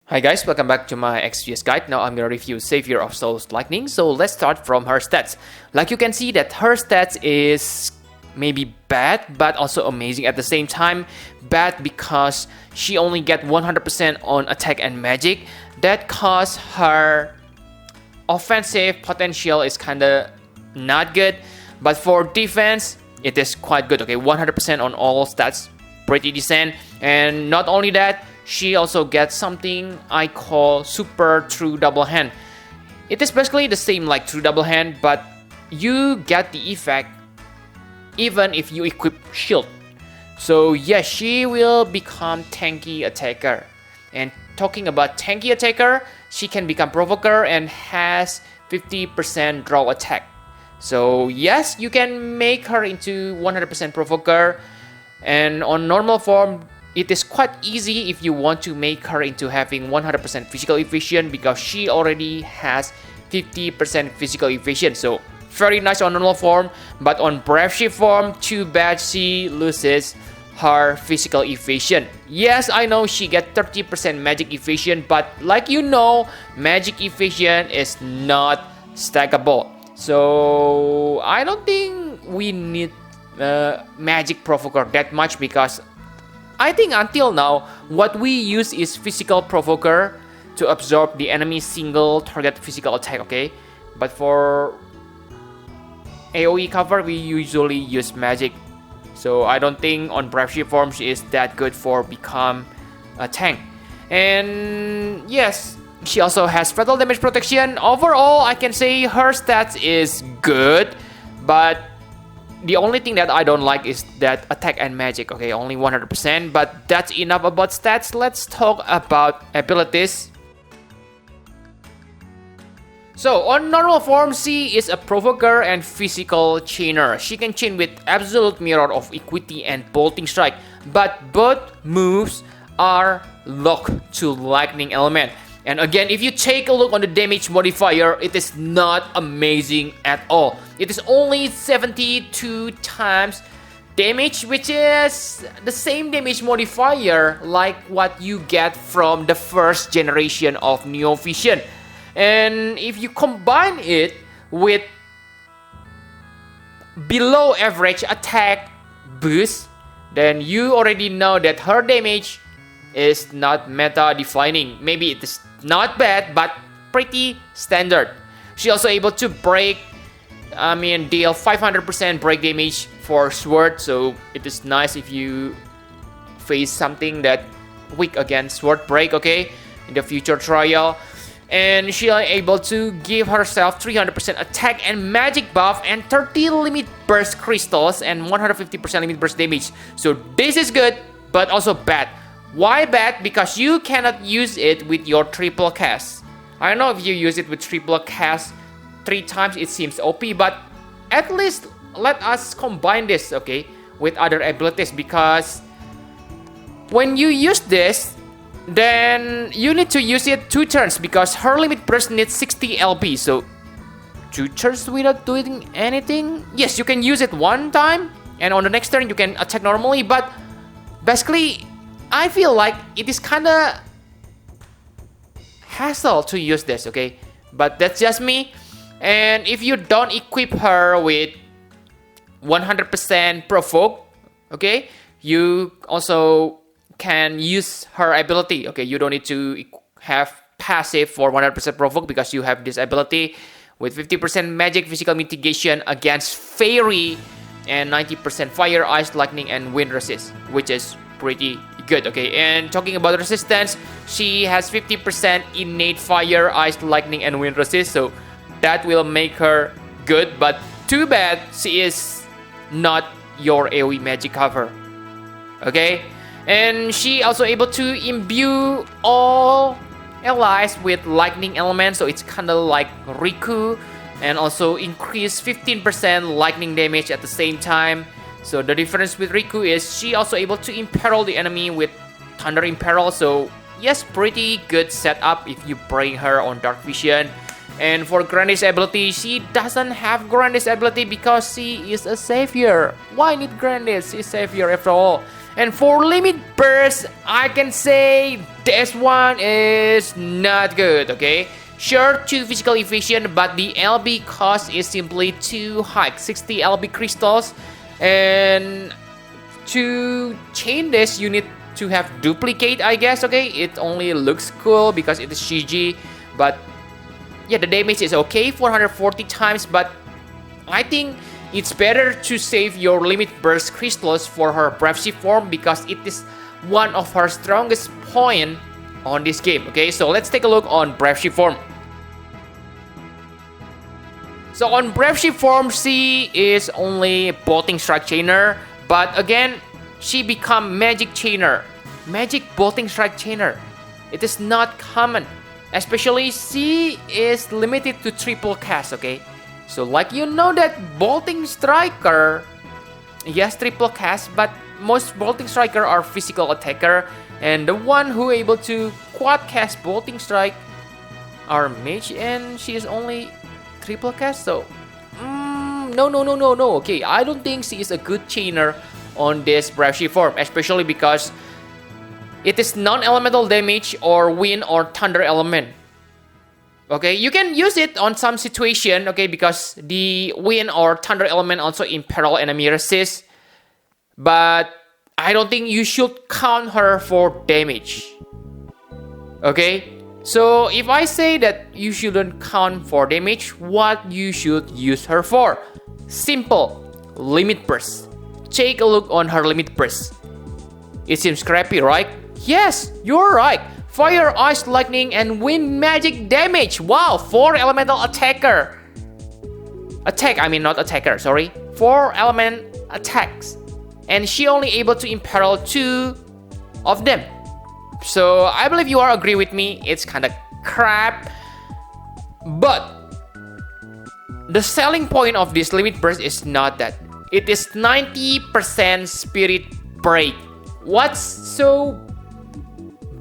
Hi guys, welcome back to my XGS guide. Now I'm gonna review Savior of Souls Lightning. So let's start from her stats. Like you can see that her stats is maybe bad but also amazing at the same time. Bad because she only get 100% on attack and magic. That cause her offensive potential is kinda not good, but for defense it is quite good. Okay, 100% on all stats, pretty decent. And not only that, she also gets something I call super true double hand. It is basically the same like true double hand, but you get the effect even if you equip shield. So yeah, she will become tanky attacker. And talking about tanky attacker, she can become provoker and has 50% draw attack. So yes, you can make her into 100% provoker. And on normal form, it is quite easy if you want to make her into having 100% physical evasion because she already has 50% physical evasion. So very nice on normal form, but on brave shift form, too bad she loses her physical evasion. Yes, I know she get 30% magic evasion, but like you know, magic evasion is not stackable. So I don't think we need magic provoker that much because I think until now what we use is physical provoker to absorb the enemy's single target physical attack, okay? But for AoE cover we usually use magic. So I don't think on brave shift form she is that good for become a tank. And yes, she also has fatal damage protection. Overall I can say her stats is good, but the only thing that I don't like is that attack and magic. Okay, only 100%, but that's enough about stats. Let's talk about abilities. So on normal form, she is a provoker and physical chainer. She can chain with absolute mirror of equity and bolting strike, but both moves are locked to lightning element. And again, if you take a look on the damage modifier, it is not amazing at all. It is only 72 times damage, which is the same damage modifier like what you get from the first generation of Neo Vision. And if you combine it with below average attack boost, then you already know that her damage is not meta defining. Maybe it is not bad, but pretty standard. She also able to break, deal 500% break damage for sword. So it is nice if you face something that weak against sword break, okay, in the future trial. And she are able to give herself 300% attack and magic buff and 30 limit burst crystals and 150% limit burst damage. So this is good, but also bad. Why bad? Because you cannot use it with your triple cast. I don't know if you use it with triple cast 3 times it seems OP, but at least let us combine this, okay, with other abilities, because when you use this, then you need to use it 2 turns because her limit burst needs 60 LP. So 2 turns without doing anything? Yes, you can use it 1 time and on the next turn you can attack normally, but basically I feel like it is kinda hassle to use this, okay? But that's just me. And if you don't equip her with 100% provoke, okay, you also can use her ability, okay? You don't need to have passive for 100% provoke because you have this ability with 50% magic physical mitigation against fairy and 90% fire, ice, lightning, and wind resist, which is pretty good, okay? And talking about resistance, she has 50% innate fire, ice, lightning, and wind resist, so that will make her good, but too bad she is not your AoE magic cover, okay? And she also able to imbue all allies with lightning element, so it's kind of like Riku, and also increase 15% lightning damage at the same time. So the difference with Riku is she also able to imperil the enemy with Thunder Imperil. So yes, pretty good setup if you bring her on Dark Vision. And for Grandis ability, she doesn't have Grandis ability because she is a savior. Why need Grandis? She's savior after all. And for limit burst, I can say this one is not good, okay? Sure, too physical efficient, but the LB cost is simply too high, 60 LB crystals. And to chain this, you need to have duplicate, I guess, okay? It only looks cool because it is CG, but yeah, the damage is okay, 440 times, but I think it's better to save your limit burst crystals for her Brave Shift form because it is one of her strongest point on this game, okay? So let's take a look on Brave Shift form. So on Brave Shift form, she is only bolting strike chainer, but again, she become magic chainer, magic bolting strike chainer. It is not common, especially she is limited to triple cast, okay? So like you know that bolting striker, yes, triple cast, but most bolting striker are physical attacker, and the one who able to quad cast bolting strike are mage, and she is only triple cast. So no. Okay, I don't think she is a good chainer on this Brave Shift form, especially because it is non-elemental damage or wind or thunder element. Okay, you can use it on some situation, okay, because the wind or thunder element also imperil enemy resist. But I don't think you should count her for damage. Okay, so if I say that you shouldn't count for damage, what you should use her for? Simple, limit burst. Take a look on her limit burst. It seems crappy, right? Yes, you're right. Fire, ice, lightning, and wind magic damage. Wow, 4 elemental attacker. Not attacker, sorry. 4 element attacks. And she only able to imperil 2 of them. So I believe you are agree with me. It's kind of crap. But the selling point of this limit burst is not that. It is 90% spirit break. What's so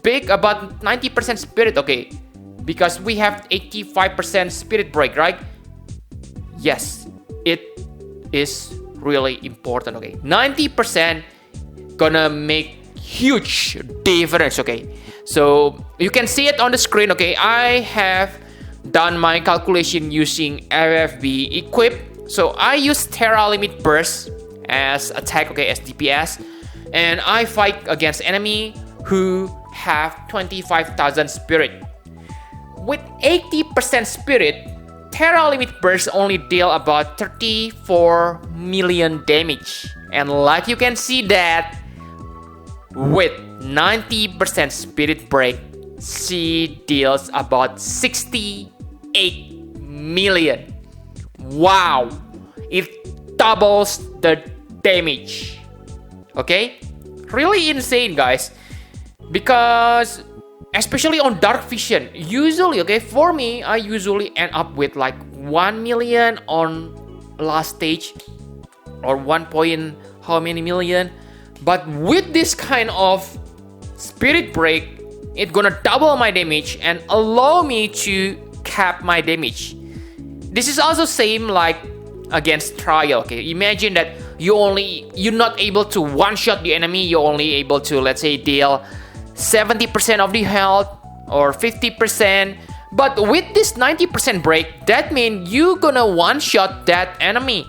big about 90% spirit? Okay, because we have 85% spirit break, right? Yes, it is really important. Okay, 90% gonna make huge difference. Okay, so you can see it on the screen. Okay, I have done my calculation using FFBE equip. So I use Terra limit burst as attack, okay, as DPS, and I fight against enemy who have 25,000 spirit. With 80% spirit, Terra limit burst only deal about 34 million damage. And like you can see that with 90% spirit break, she deals about 68 million. Wow, it doubles the damage. Okay, really insane, guys. Because especially on dark vision, usually, okay, for me, I usually end up with like 1 million on last stage or 1 point how many million. But with this kind of spirit break, it's gonna double my damage and allow me to cap my damage. This is also same like against trial. Okay, imagine that you're not able to one-shot the enemy. You're only able to, let's say, deal 70% of the health or 50%. But with this 90% break, that means you're gonna one-shot that enemy.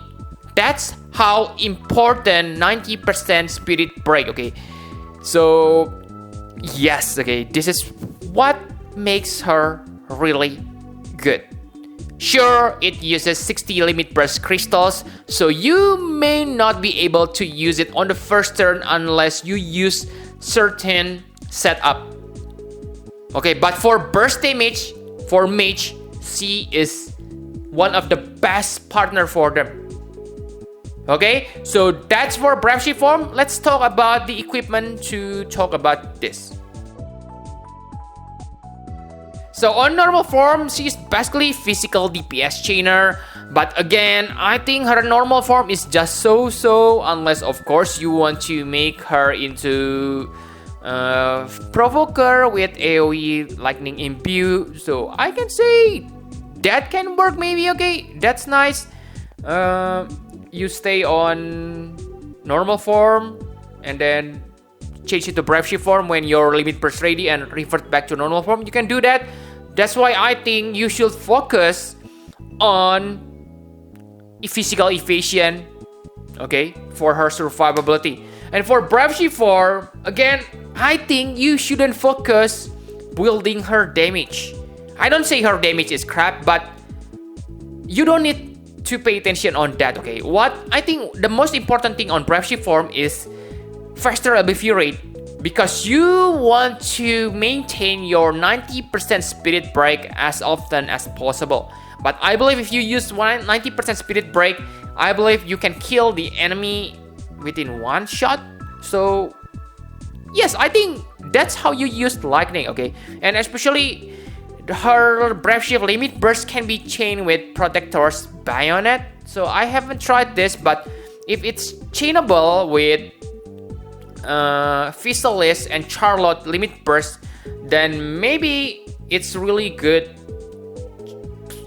That's how important 90% spirit break. Okay, so yes, okay, this is what makes her really good. Sure, it uses 60 limit burst crystals, so you may not be able to use it on the first turn unless you use certain setup. Okay, but for burst damage, for mage, she is one of the best partner for them. Okay, so that's for Brave Shift form. Let's talk about the equipment to talk about this. So on normal form, she's basically physical DPS chainer. But again, I think her normal form is just so unless of course you want to make her into provoker with AoE lightning imbue. So I can say that can work maybe. Okay, that's nice. You stay on normal form and then change into Brave Shift form when your limit burst ready and revert back to normal form, you can do that. That's why I think you should focus on physical evasion, okay, for her survivability. And for Brave Shift form, again, I think you shouldn't focus building her damage. I don't say her damage is crap, but you don't need to pay attention on that, okay? What I think the most important thing on Brave Shift form is faster ability rate, because you want to maintain your 90% spirit break as often as possible. But I believe if you use 90% spirit break, I believe you can kill the enemy within one shot. So yes, I think that's how you use lightning, okay? And especially her Brave Shift limit burst can be chained with Protector's Bayonet. So I haven't tried this, but if it's chainable with Physalis and Charlotte limit burst, then maybe it's really good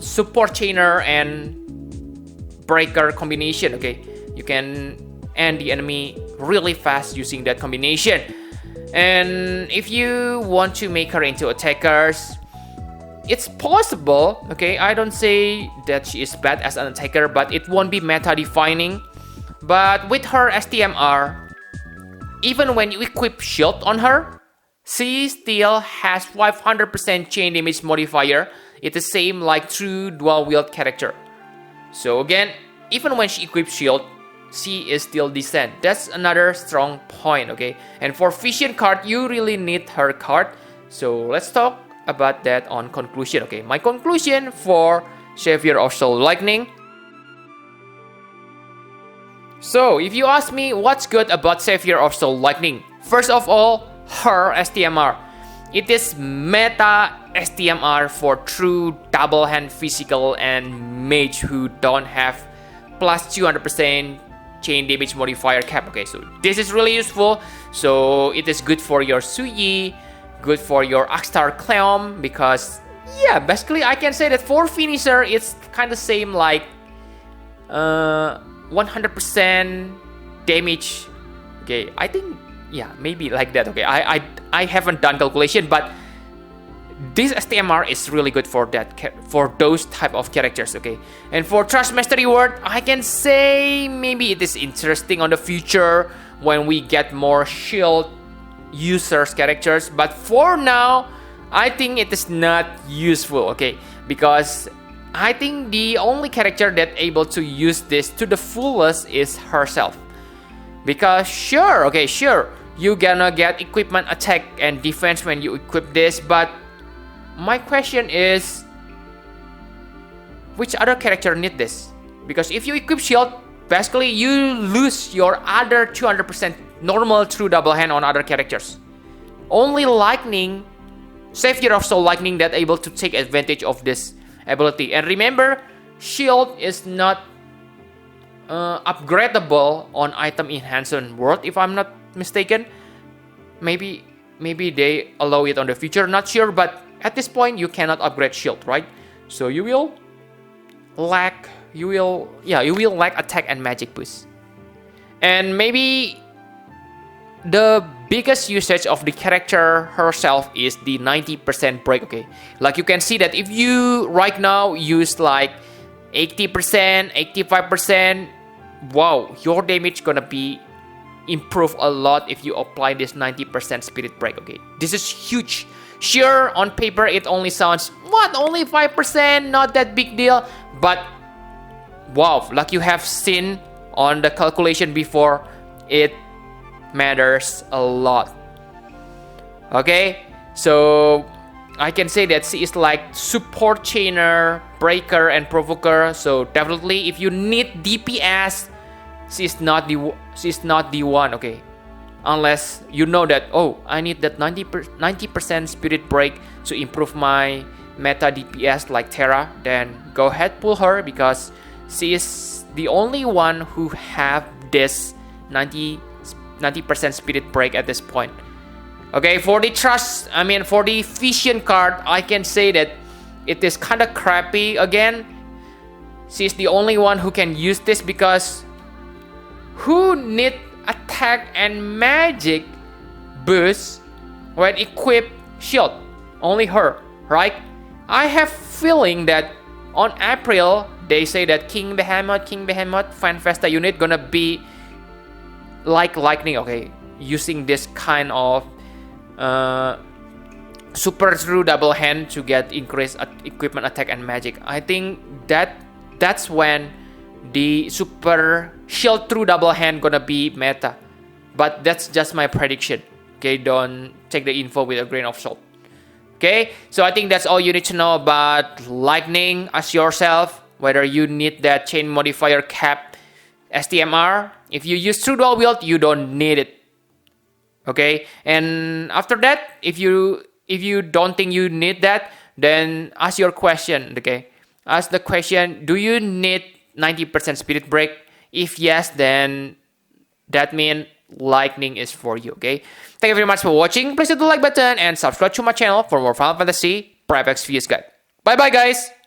support chainer and breaker combination, okay? You can end the enemy really fast using that combination. And if you want to make her into attackers, it's possible, okay? I don't say that she is bad as an attacker, but it won't be meta defining. But with her STMR, even when you equip shield on her, she still has 500% chain damage modifier. It's the same like true dual wield character. So again, even when she equips shield, she is still decent. That's another strong point, okay? And for vision card, you really need her card. So let's talk about that on conclusion, okay? My conclusion for Savior of Soul Lightning. So if you ask me what's good about Savior of Soul Lightning, first of all, her STMR. It is meta STMR for true double hand physical and mage who don't have plus 200% chain damage modifier cap, okay? So this is really useful. So it is good for your Suyi, good for your Akstar Cleom, because yeah, basically I can say that for finisher it's kind of same like 100% damage, okay? I think yeah, maybe like that, okay? I haven't done calculation, but this STMR is really good for that, for those type of characters, okay? And for Trust Mastery Word, I can say maybe it is interesting on the future when we get more shield users characters, but for now I think it is not useful, okay? Because I think the only character that able to use this to the fullest is herself. Because sure, okay, sure, you gonna get equipment attack and defense when you equip this, but my question is, which other character need this? Because if you equip shield, basically you lose your other 200% normal true double hand on other characters. Only Lightning, Savior of Soul Lightning, that able to take advantage of this ability. And remember, shield is not upgradable on item enhancement world, if I'm not mistaken. Maybe they allow it on the future, not sure, but at this point you cannot upgrade shield, right? So you will lack attack and magic boost. And maybe the biggest usage of the character herself is the 90% break, okay? Like you can see that if you right now use like 80%, 85%, wow, your damage gonna be improved a lot if you apply this 90% spirit break, okay? This is huge. Sure, on paper it only sounds, what, only 5%, not that big deal, but wow, like you have seen on the calculation before, it matters a lot. Okay, so I can say that she is like support chainer, breaker, and provoker. So definitely, if you need DPS, she's not the one. Okay, unless you know that, oh, I need that 90% spirit break to improve my meta DPS like Terra, then go ahead, pull her, because she is the only one who have this 90% spirit break at this point. Okay, for the for the vision card, I can say that it is kind of crappy again. She's the only one who can use this, because who need attack and magic boost when equipped shield. Only her, right? I have feeling that on April they say that King Behemoth, Fanfesta unit gonna be like lightning. Okay, using this kind of super true double hand to get increased equipment attack and magic. I think that's when the super shield true double hand gonna be meta, but that's just my prediction. Okay, don't take the info with a grain of salt. Okay, so I think that's all you need to know about lightning. Ask yourself whether you need that chain modifier cap STMR. If you use true dual wield, you don't need it. Okay, and after that, if you don't think you need that, then ask your question. Okay, ask the question: do you need 90% spirit break? If yes, then that means lightning is for you. Okay, thank you very much for watching. Please hit the like button and subscribe to my channel for more Final Fantasy Prep XVS guide. Bye bye guys.